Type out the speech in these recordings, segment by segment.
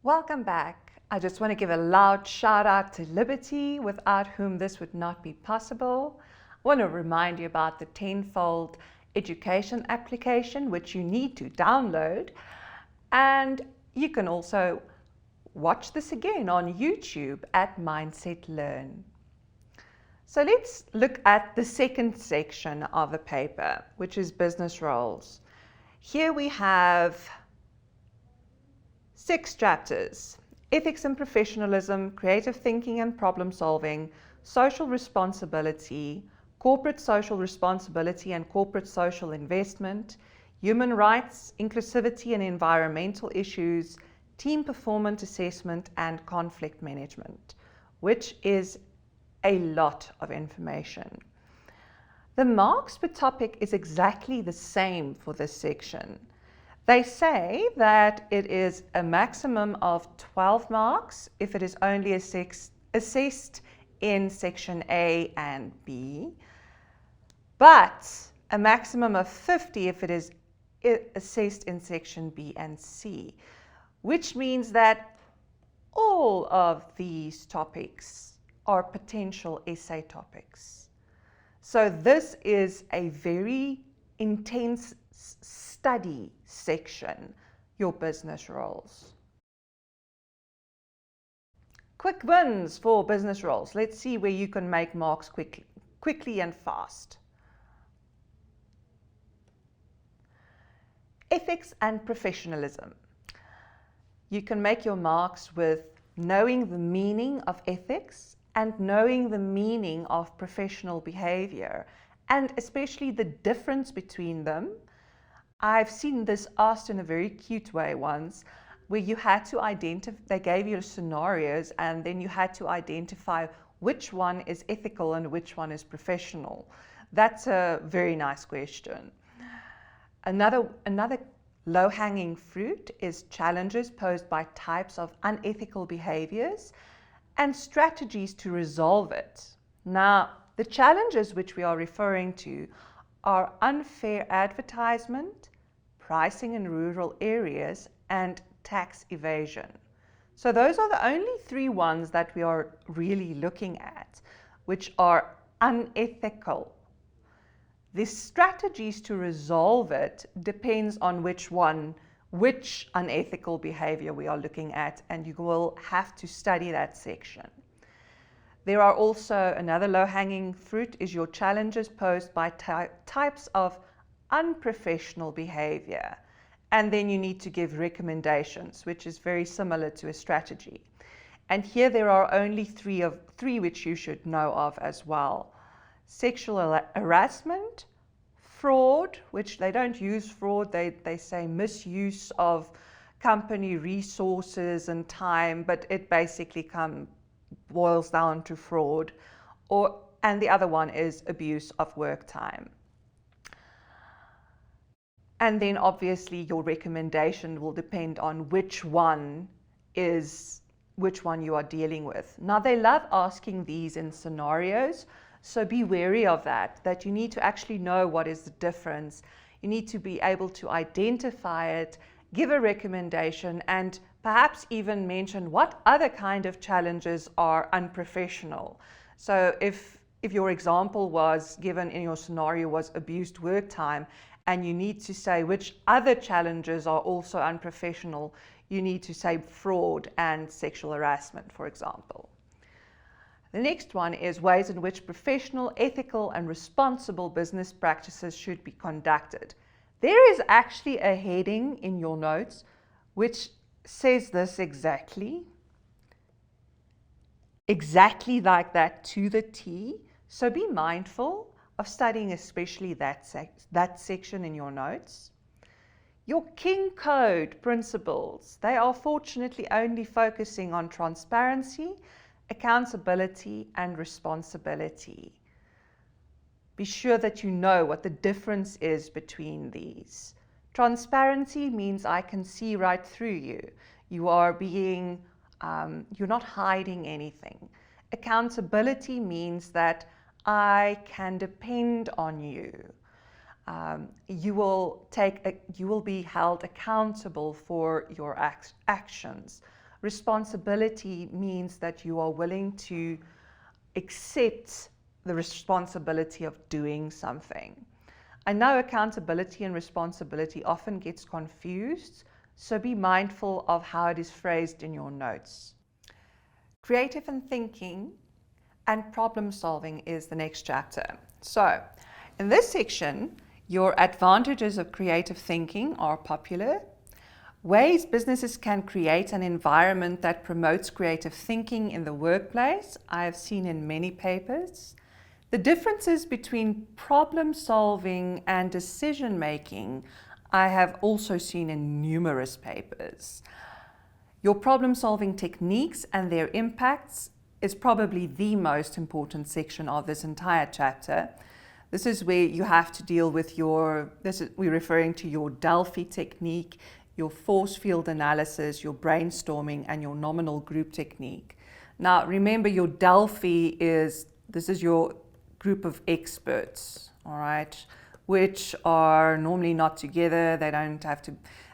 Welcome back. I just want to give a loud shout out to Liberty, without whom this would not be possible. I want to remind you about the Tenfold education application, which you need to download. And you can also watch this again on YouTube at Mindset Learn. So let's look at the second section of the paper, which is business roles. Here we have 6 chapters: ethics and professionalism, creative thinking and problem solving, social responsibility, corporate social responsibility and corporate social investment, human rights, inclusivity and environmental issues, team performance assessment, and conflict management, which is a lot of information. The marks per topic is exactly the same for this section. They say that it is a maximum of 12 marks if it is only assessed in section A and B, but a maximum of 50 if it is assessed in section B and C, which means that all of these topics are potential essay topics. So this is a very intense study section, your business roles. Quick wins for business roles. Let's see where you can make marks quickly and fast. Ethics and professionalism. You can make your marks with knowing the meaning of ethics and knowing the meaning of professional behavior, and especially the difference between them. I've seen this asked in a very cute way once, where you had to identify, they gave you scenarios and then you had to identify which one is ethical and which one is professional. That's a very nice question. Another low-hanging fruit is challenges posed by types of unethical behaviors and strategies to resolve it. Now, the challenges which we are referring to are unfair advertisement, pricing in rural areas, and tax evasion. So those are the only 3 ones that we are really looking at, which are unethical. The strategies to resolve it depends on which unethical behavior we are looking at, and you will have to study that section. There are also another low-hanging fruit is your challenges posed by types of unprofessional behavior, and then you need to give recommendations, which is very similar to a strategy. And here there are only three which you should know of as well: sexual harassment, fraud, which they don't use fraud, they say misuse of company resources and time, but it basically boils down to fraud, and the other one is abuse of work time. And then obviously your recommendation will depend on which one you are dealing with. Now, they love asking these in scenarios, so be wary of that you need to actually know what is the difference. You need to be able to identify it, give a recommendation, and perhaps even mention what other kind of challenges are unprofessional. So if your example was given in your scenario was abused work time, and you need to say which other challenges are also unprofessional, you need to say fraud and sexual harassment, for example. The next one is ways in which professional, ethical, and responsible business practices should be conducted. There is actually a heading in your notes which says this exactly like that to the T. So be mindful of studying especially that section in your notes. Your King Code principles, they are fortunately only focusing on transparency, accountability, and responsibility. Be sure that you know what the difference is between these. Transparency means I can see right through you. You're not hiding anything. Accountability means that I can depend on you. You will be held accountable for your actions. responsibility means that you are willing to accept the responsibility of doing something. I know accountability and responsibility often gets confused, so be mindful of how it is phrased in your notes. Creative and thinking and problem solving is the next chapter. So, in this section, your advantages of creative thinking are popular. Ways businesses can create an environment that promotes creative thinking in the workplace, I have seen in many papers. The differences between problem solving and decision making, I have also seen in numerous papers. Your problem solving techniques and their impacts is probably the most important section of this entire chapter. This is where you have to deal with we're referring to your Delphi technique, your force field analysis, your brainstorming, and your nominal group technique. Now, remember, your Delphi this is your group of experts, all right, which are normally not together.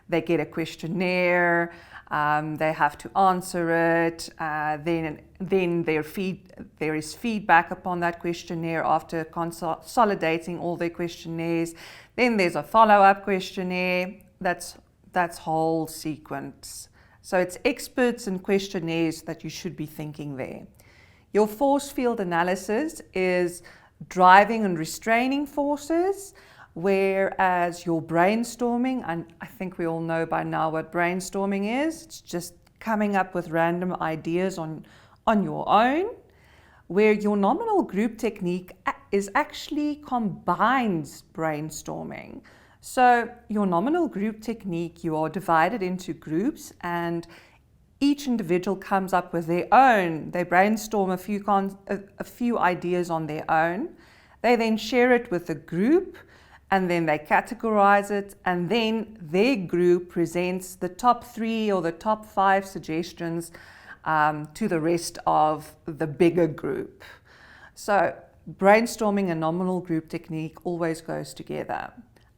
They get a questionnaire, they have to answer it, then there is feedback upon that questionnaire after consolidating all their questionnaires. Then there's a follow-up questionnaire. That's whole sequence. So it's experts and questionnaires that you should be thinking there. Your force field analysis is driving and restraining forces, whereas your brainstorming, and I think we all know by now what brainstorming is, it's just coming up with random ideas on your own, where your nominal group technique is actually combines brainstorming. So your nominal group technique, you are divided into groups and each individual comes up with their own. They brainstorm a few ideas on their own. They then share it with the group and then they categorize it, and then their group presents the top 3 or the top 5 suggestions to the rest of the bigger group. So brainstorming and nominal group technique always goes together.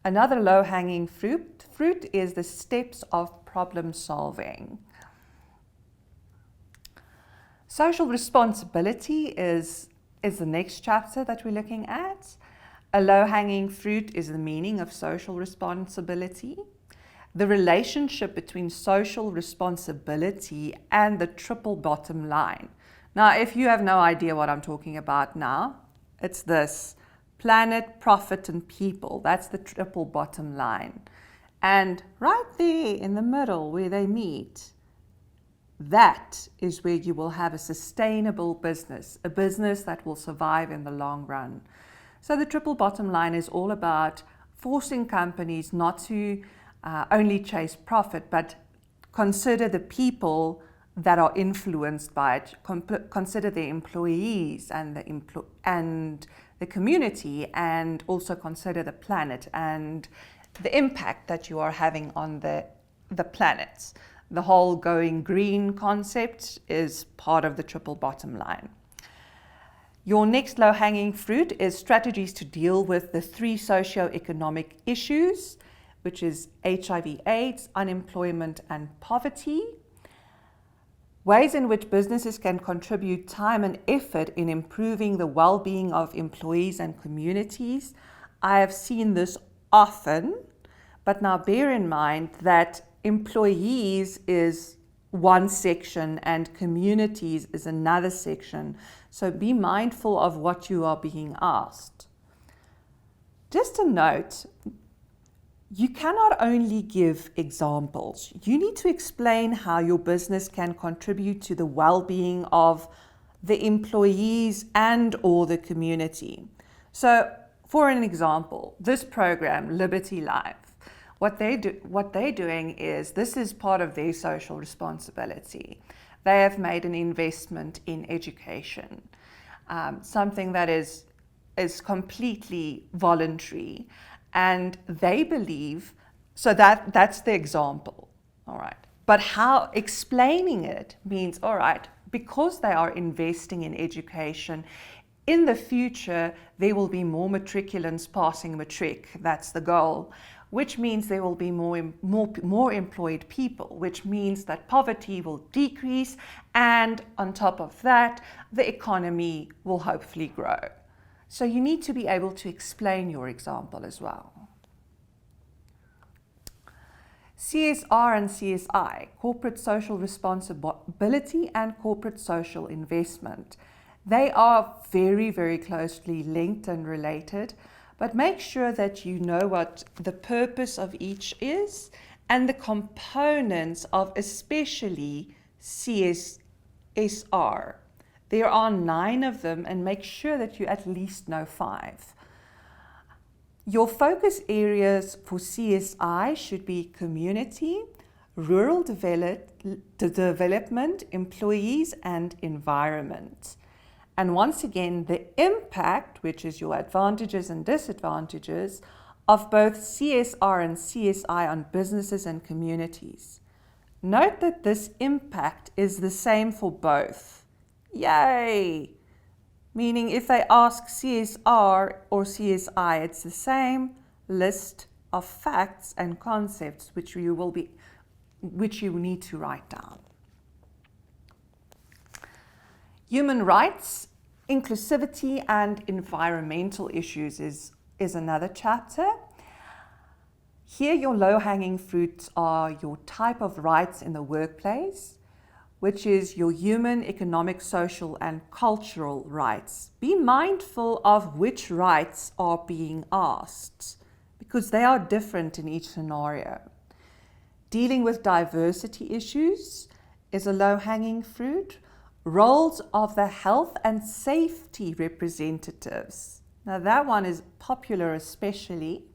Another low-hanging fruit is the steps of problem solving. Social responsibility is the next chapter that we're looking at. A low-hanging fruit is the meaning of social responsibility, the relationship between social responsibility and the triple bottom line. Now, if you have no idea what I'm talking about now, it's this: planet, profit, and people. That's the triple bottom line. And right there in the middle where they meet, that is where you will have a sustainable business, a business that will survive in the long run. So the triple bottom line is all about forcing companies not to only chase profit, but consider the people that are influenced by it, consider the employees and the community, and also consider the planet and the impact that you are having on the planet. The whole going green concept is part of the triple bottom line. Your next low-hanging fruit is strategies to deal with the 3 socio-economic issues, which is HIV/AIDS, unemployment, and poverty. Ways in which businesses can contribute time and effort in improving the well-being of employees and communities. I have seen this often, but now bear in mind that employees is one section and communities is another section. So be mindful of what you are being asked. Just a note, you cannot only give examples. You need to explain how your business can contribute to the well-being of the employees and or the community. So, for an example, this program, Liberty Life, what they're doing is, this is part of their social responsibility. They have made an investment in education, something that is completely voluntary. And they believe, so that's the example, all right. But how explaining it means, all right, because they are investing in education, in the future, there will be more matriculants passing matric. That's the goal, which means there will be more employed people, which means that poverty will decrease, and on top of that, the economy will hopefully grow. So you need to be able to explain your example as well. CSR and CSI, corporate social responsibility and corporate social investment. They are very, very closely linked and related, but make sure that you know what the purpose of each is and the components of especially CSR. There are 9 of them, and make sure that you at least know 5. Your focus areas for CSI should be community, rural development, employees, and environment. And once again, the impact, which is your advantages and disadvantages, of both CSR and CSI on businesses and communities. Note that this impact is the same for both. Yay! Meaning if they ask CSR or CSI, it's the same list of facts and concepts which you need to write down. Human rights, inclusivity, and environmental issues is another chapter. Here, your low-hanging fruits are your type of rights in the workplace, which is your human, economic, social, and cultural rights. Be mindful of which rights are being asked, because they are different in each scenario. Dealing with diversity issues is a low-hanging fruit. Roles of the health and safety representatives. Now that one is popular especially.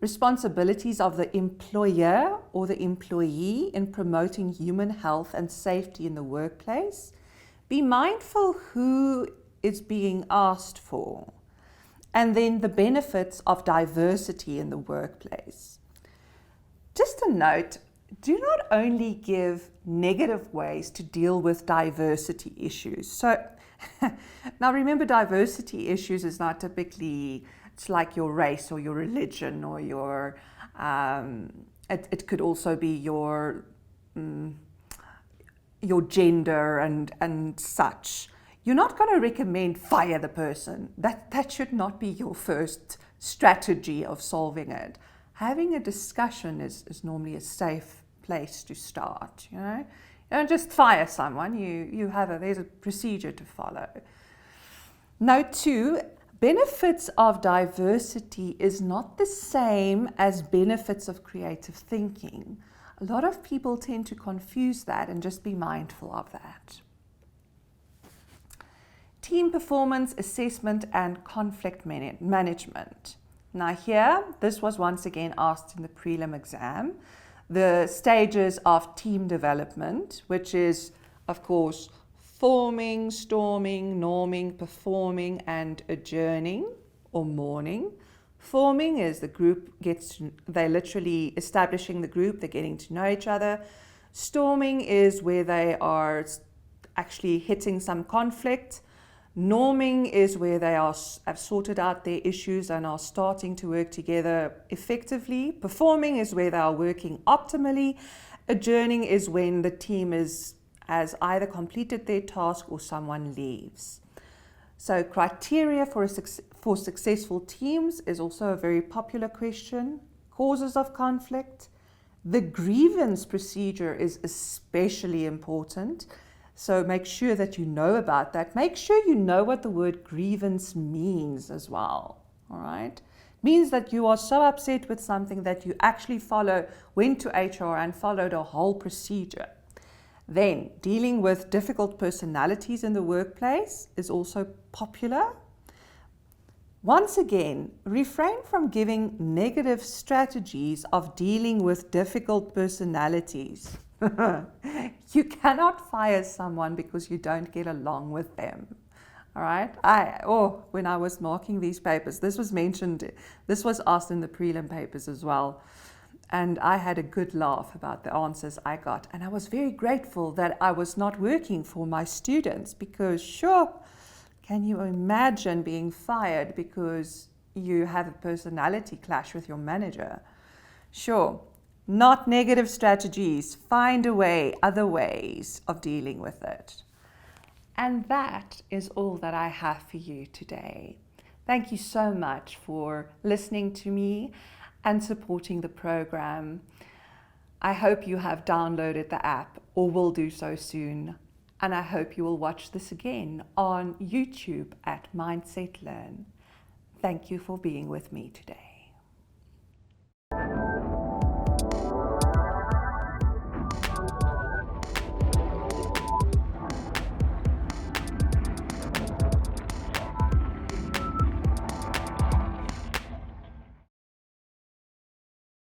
Responsibilities of the employer or the employee in promoting human health and safety in the workplace. Be mindful who is being asked for. And then the benefits of diversity in the workplace. Just a note, do not only give negative ways to deal with diversity issues. So now remember, diversity issues is not typically, it's like your race or your religion or your, it could also be your gender and such. You're not going to recommend fire the person. That should not be your first strategy of solving it. Having a discussion is normally a safe place to start, you know. You don't just fire someone, there's a procedure to follow. Note 2, benefits of diversity is not the same as benefits of creative thinking. A lot of people tend to confuse that, and just be mindful of that. Team performance assessment and conflict management. Now here, this was once again asked in the prelim exam. The stages of team development, which is, of course, forming, storming, norming, performing, and adjourning or mourning. Forming is the group they're literally establishing the group, they're getting to know each other. Storming is where they are actually hitting some conflict. Norming is where they have sorted out their issues and are starting to work together effectively. Performing is where they are working optimally. Adjourning is when the team has either completed their task or someone leaves. So criteria for successful teams is also a very popular question. Causes of conflict. The grievance procedure is especially important. So make sure that you know about that. Make sure you know what the word grievance means as well. All right? It means that you are so upset with something that you actually went to HR and followed a whole procedure. Then, dealing with difficult personalities in the workplace is also popular. Once again, refrain from giving negative strategies of dealing with difficult personalities. You cannot fire someone because you don't get along with them. All right? When I was marking these papers, this was asked in the prelim papers as well. And I had a good laugh about the answers I got. And I was very grateful that I was not working for my students, because sure, Can you imagine being fired because you have a personality clash with your manager? Sure, not negative strategies. Find a way, other ways of dealing with it. And that is all that I have for you today. Thank you so much for listening to me and supporting the program. I hope you have downloaded the app or will do so soon. And I hope you will watch this again on YouTube at Mindset Learn. Thank you for being with me today.